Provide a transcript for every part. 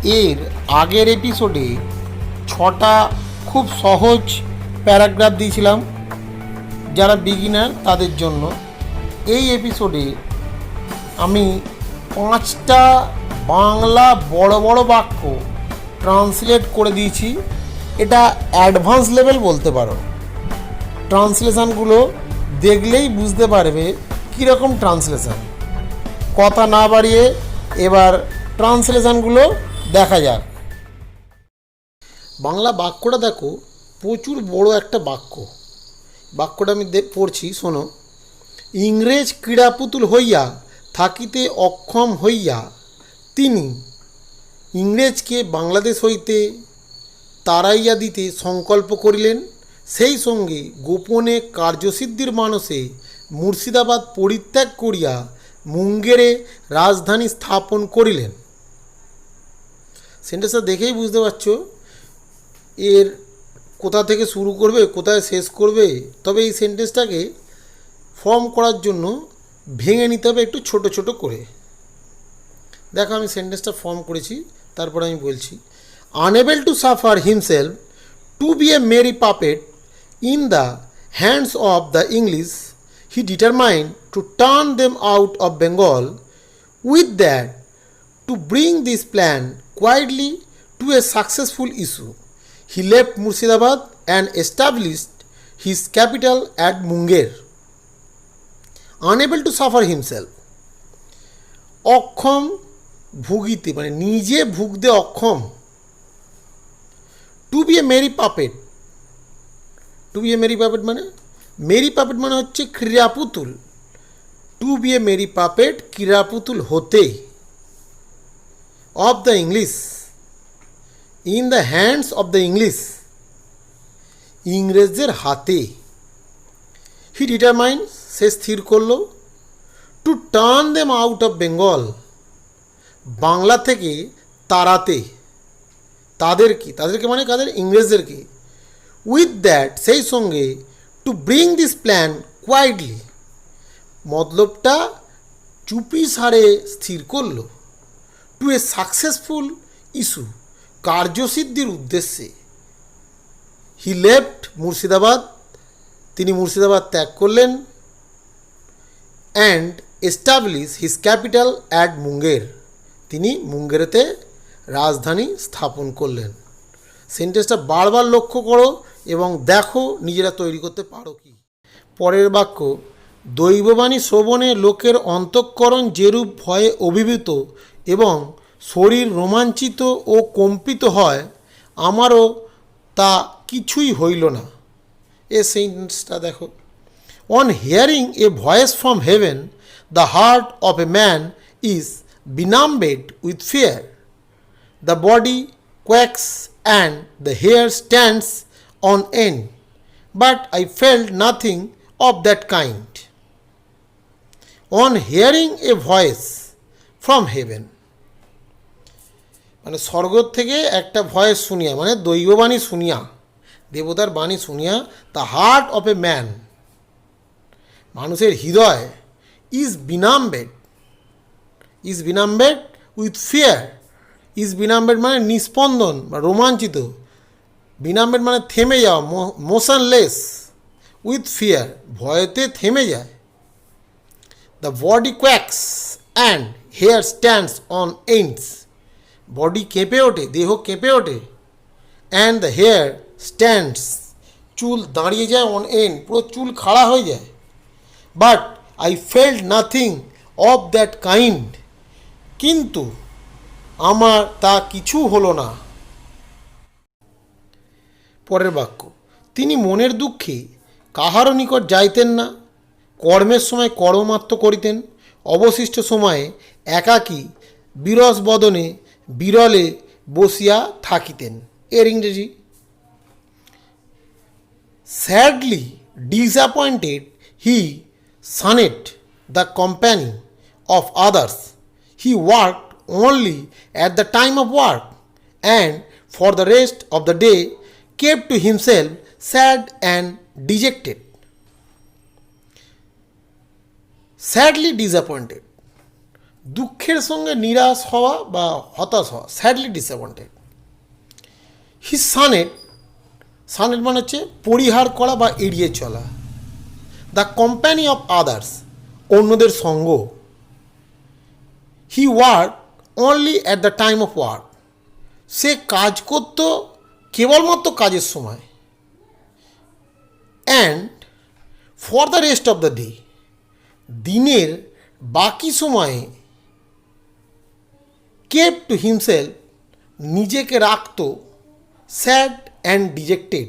এর আগের এপিসোডে 6টা খুব সহজ প্যারাগ্রাফ দিয়েছিলাম যারা বিগিনার তাদের জন্য। এই এপিসোডে আমি 5টা বাংলা বড় বড় বাক্য ট্রান্সলেট করে দিয়েছি। এটা অ্যাডভান্স লেভেল বলতে পারো। ট্রান্সলেশানগুলো দেখলেই বুঝতে পারবে কীরকম ট্রান্সলেশান। কথা না বাড়িয়ে এবার ট্রান্সলেশানগুলো দেখা যাক। বাংলা বাক্যটা দেখো, প্রচুর বড় একটা বাক্যটা আমি পড়ছি, শোনো। ইংরেজ ক্রীড়াপুতুল হইয়া থাকিতে অক্ষম হইয়া তিনি ইংরেজকে বাংলাদেশ হইতে তাড়াইয়া দিতে সংকল্প করিলেন। সেই সঙ্গে গোপনে কার্যসিদ্ধির মানসে মুর্শিদাবাদ পরিত্যাগ করিয়া মুঙ্গেরে রাজধানী স্থাপন করিলেন। সেন্টেন্সটা দেখেই বুঝতে পারছো এর কোথা থেকে শুরু করবে, কোথায় শেষ করবে। তবে এই সেন্টেন্সটাকে ফর্ম করার জন্য ভেঙে নিতে হবে একটু ছোট ছোট করে। দেখো আমি সেন্টেন্সটা ফর্ম করেছি, তারপরে আমি বলছি। Unable to suffer himself to be a mere puppet in the hands of the English, he determined to turn them out of Bengal. With that, to bring this plan quietly to a successful issue, he left Murshidabad and established his capital at Munger. Unable to suffer himself, অক্ষম ভুগিতে মানে নিজে ভুগতে অক্ষম। Two be a mere puppet, two be a mere puppet মানে Mary puppet মানে হচ্ছে ক্রীড়াপুতুল। Two be a mere puppet ক্রীড়াপুতুল হতে, of the English, in the hands of the English, ইংরেজদের হাতে। হি ডিটারমাইন্ড, সে স্থির করল, two turn them out of Bengal, Bangla থেকে তাড়াতে, তাদেরকে মানে কাদের, ইংরেজদেরকে। উইথ দ্যাট, সেই সঙ্গে, to bring this plan quietly, মতলবটা চুপি সারে স্থির করলো, টু এ সাকসেসফুল ইস্যু, কার্যসিদ্ধির উদ্দেশ্যে। হি লেফট মুর্শিদাবাদ, তিনি মুর্শিদাবাদ ত্যাগ করলেন। And establish his capital at Munger, তিনি মুঙ্গেরেতে রাজধানী স্থাপন করলেন। সেন্টেন্সটা বারবার লক্ষ্য করো এবং দেখো নিজেরা তৈরি করতে পারো কি। পরের বাক্য, দৈববাণী শ্রবণে লোকের অন্তঃকরণ যেরূপ ভয়ে অভিভূত এবং শরীর রোমাঞ্চিত ও কম্পিত হয়, আমারও তা কিছুই হইল না। এ সেন্টেন্সটা দেখো। On hearing a voice from heaven, the heart of a man is benumbed with fear, the body quakes and the hair stands on end, but I felt nothing of that kind. On hearing a voice from heaven, মানে স্বর্গ থেকে একটা voice শুনিয়া, মানে দৈববাণী শুনিয়া, দেবতার বাণী শুনিয়া, the heart of a man, মানুষের হৃদয়, ইজ বিনাম্বেড উইথ ফিয়ার। ইজ বিনাম্বেড মানে নিস্পন্দন বা রোমাঞ্চিত, বিনাম্বেড মানে থেমে যাওয়া, মোশনলেস, উইথ ফিয়ার ভয়েতে থেমে যায়। The body quakes and hair stands on ends, body কেঁপে ওঠে, দেহ কেঁপে ওঠে। অ্যান্ড দ্য হেয়ার স্ট্যান্ডস, চুল দাঁড়িয়ে যায়, অন এন্ড পুরো চুল খাড়া হয়ে যায়। But I felt nothing of that kind, কিন্তু আমার তা কিছু হলো না। পরের বাক্য, তিনি মনের দুঃখে কাহারও নিকট যাইতেন না, কর্মের সময় কর্মমাত্র করিতেন, অবশিষ্ট সময়ে একাকী বিরস বদনে বিরলে বসিয়া থাকিতেন। এর ইংরেজি, sadly disappointed he shunned the company of others, he worked only at the time of work, and for the rest of the day kept to himself sad and dejected. Sadly disappointed, দুঃখের সঙ্গে নিরাশ হওয়া বা হতাশ হওয়া, sadly disappointed. His Sanet, Sanet মানে হচ্ছে পরিহার করা বা এড়িয়ে চলা। দ্য কোম্পানি অফ আদার্স, অন্যদের সঙ্গ। He work only at the time of work, সে কাজ করত কেবলমাত্র কাজের সময়। And for the rest of the day, দিনের বাকি সময়ে কেপ টু হিমসেলফ, নিজেকে রাখত স্যাড অ্যান্ড ডিজেক্টেড,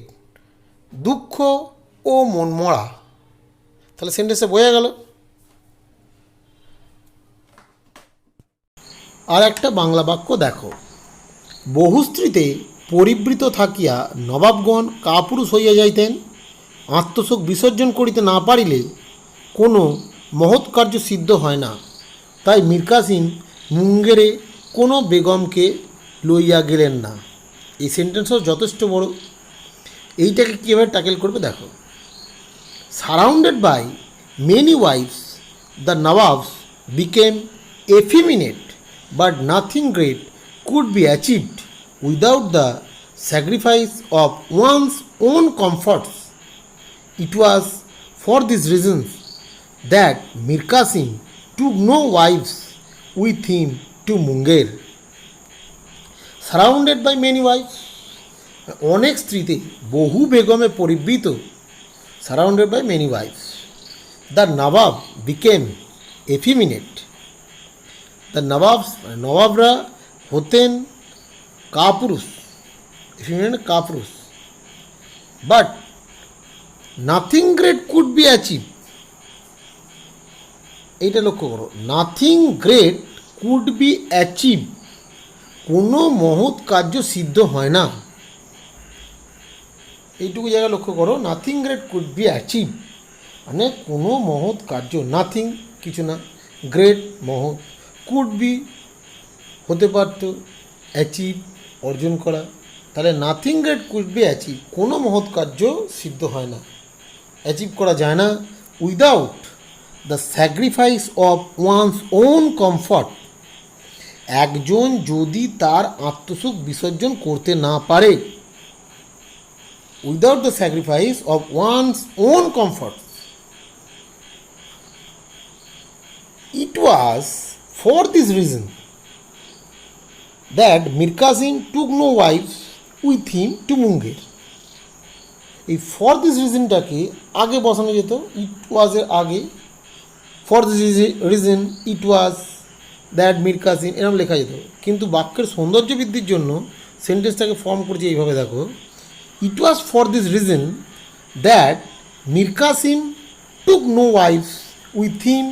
দুঃখ ও মনমরা। তাহলে সেন্টেন্সে বোঝা গেল। আর একটা বাংলা বাক্য দেখো। বহুস্ত্রীতে পরিবৃত থাকিয়া নবাবগণ কাপুরুষ হইয়া যাইতেন, আত্মশোক বিসর্জন করিতে না পারিলে কোনো মহৎ কার্য সিদ্ধ হয় না। তাই মীর কাসিম মুঙ্গেরে কোনো বেগমকে লইয়া গেলেন না। এই সেন্টেন্সও যথেষ্ট বড়। এইটাকে কীভাবে ট্যাকেল করবে দেখো। Surrounded by many wives the nawabs became effeminate, but nothing great could be achieved without the sacrifice of one's own comforts. It was for these reasons that Mir Qasim took no wives with him to Munger. Surrounded by many wives, অনেক স্ত্রীতে বহু বেগমে পরিবৃত, surrounded by many wives. The nawab became effeminate, the nawabs, নবাবরা হতেন কাপুরুষ, effeminate কাপুরুষ। But nothing great could be achieve, এইটা লক্ষ্য করো, nothing great could be achieve, কোনো মহৎ কার্য সিদ্ধ হয় না। এইটুকু জায়গা লক্ষ্য করো, nothing great could be achieve মানে কোনো মহৎ কার্য, নাথিং কিছু না, গ্রেট মহৎ, কুড বি হতে পারত, অ্যাচিভ অর্জন করা। তাহলে nothing great could be achieve, কোনো মহৎ কার্য সিদ্ধ হয় না, অ্যাচিভ করা যায় না, without the sacrifice of one's own comfort, একজন যদি তার আত্মসুখ বিসর্জন করতে না পারে, without the sacrifice of one's own comfort. It was for this reason that Mir Qasim took no wives with him to Munger. এই ফর দিস রিজনটাকে আগে বসানো যেত, ইট ওয়াজের আগে, for this reason it was that Mir Kasim এরকম লেখা যেত। কিন্তু বাক্যের সৌন্দর্য বৃদ্ধির জন্য সেন্টেন্সটাকে ফর্ম করছে এইভাবে দেখো, it was for this reason that Mir Kasim took no wives with him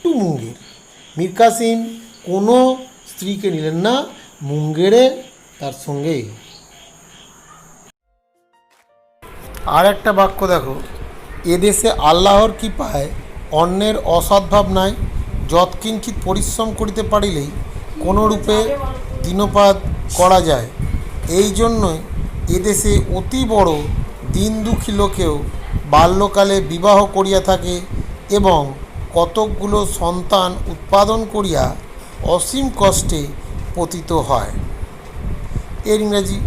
to Munger. Mir Kasim কোনো স্ত্রীকে নিলেন না মুঙ্গেরে তার সঙ্গে। আর একটা বাক্য দেখো, এদেশে আল্লাহর কৃপায় অন্যের অসদ্ভাব নাই, যৎকিঞ্চিৎ পরিশ্রম করিতে পারিলেই কোনরূপে দিনপাত করা যায়। এই জন্যই এদেশে অতি বড় দিন দুঃখী লোকেও বাল্যকালে বিবাহ করিয়া থাকে এবং কতকগুলো সন্তান উৎপাদন করিয়া অসীম কষ্টে পতিত হয়। এর ইংরাজি,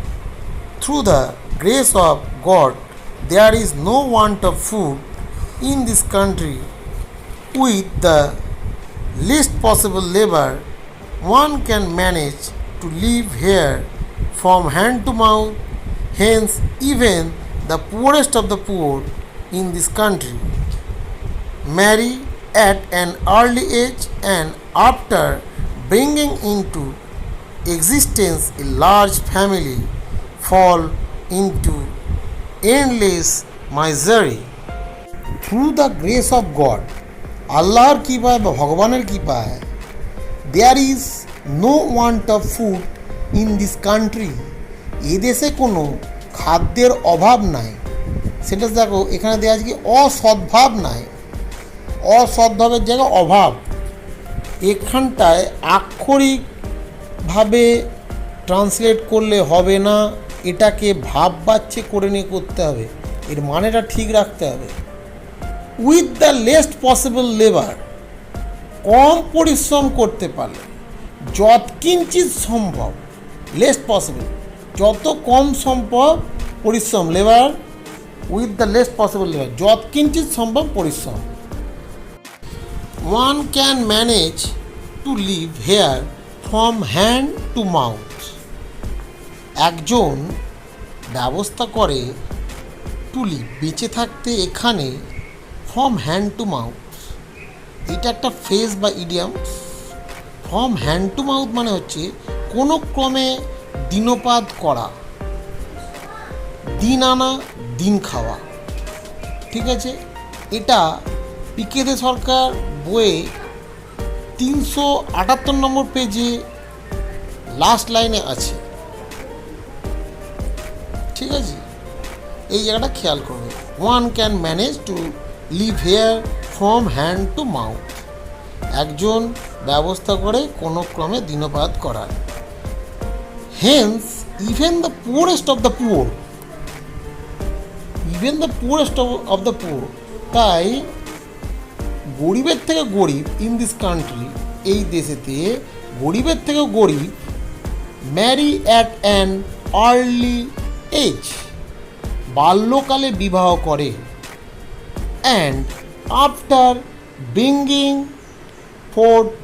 through the grace of God there is no want of food in this country, with the least possible labour one can manage to live here from hand to mouth, hence even the poorest of the poor in this country marry at an early age and after bringing into existence a large family fall into endless misery. Through the grace of God, আল্লাহর কৃপায় বা ভগবানের কৃপায়, there is no want of food in this country, এদেশে কোনো খাদ্যের অভাব নাই। সেটা দেখো এখানে দেওয়া আছে কি, অসদ্ভাব নাই, অসদ্ভাবের জায়গায় অভাব। এখানটায় আক্ষরিকভাবে ট্রান্সলেট করলে হবে না, এটাকে ভাববাচ্যে করে নিয়ে করতে হবে, এর মানেটা ঠিক রাখতে হবে। With the least possible labour, কম পরিশ্রম করতে পারলে, যৎকিঞ্চিত সম্ভব, লেস পসিবল, যত কম সম্ভব পরিশ্রম, labour with the less possible labour, যৎকিঞ্চিত সম্ভব পরিশ্রম। One can manage to live here from hand to mouth. একজন ব্যবস্থা করে টু লিভ, বেঁচে থাকতে এখানে, ফ্রম হ্যান্ড টু মাউথ, এটা একটা ফ্রেজ বা idiom. From hand to mouth মানে হচ্ছে কোনো ক্রমে দিনপাত করা, দিন আনা দিন খাওয়া, ঠিক আছে। এটা পিকে দে সরকার বইয়ে 378 নম্বর পেজে লাস্ট লাইনে আছে, ঠিক আছে। এই জায়গাটা খেয়াল করবে। One can manage to live here from hand to mouth, একজন ব্যবস্থা করে কোনো ক্রমে দিনপাত করার। Hence even the poorest of the poor, even the poorest of the poor, তাই গরিবের থেকে গরিব ইন দিস কান্ট্রি, এই দেশেতে গরিবের থেকেও গরিব, marry at an early age, বাল্যকালে বিবাহ করে, and after bringing forth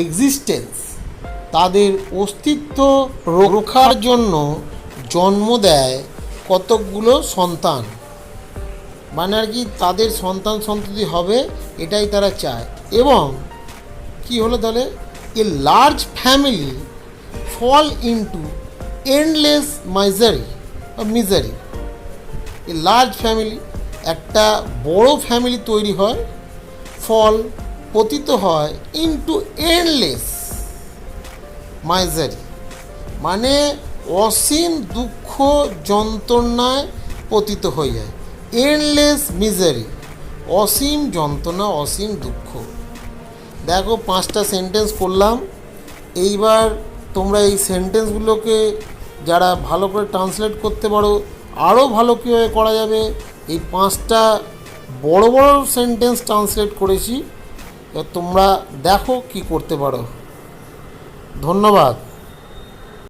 existence, তাদের অস্তিত্ব রক্ষার জন্য জন্ম দেয় কতকগুলো সন্তান, মানে আর কি তাদের সন্তান সন্ততি হবে এটাই তারা চায়। এবং কি হলো তাহলে, a large family fall into endless misery. A large family, একটা বড় ফ্যামিলি তৈরি হয়, ফল পতিত হয় ইনটু এন্ডলেস মাইজারি, মানে অসীম দুঃখ যন্ত্রণায় পতিত হয়ে যায়। এন্ডলেস মিজারি, অসীম যন্ত্রণা, অসীম দুঃখ। দেখো 5টা সেন্টেন্স করলাম। এইবার তোমরা এই সেন্টেন্সগুলোকে যারা ভালো করে ট্রান্সলেট করতে পারো, আরও ভালো কীভাবে করা যাবে, এই 5টা বড় বড় সেন্টেন্স ট্রান্সলেট করেছি, তোমরা দেখো কি করতে পারো। ধন্যবাদ।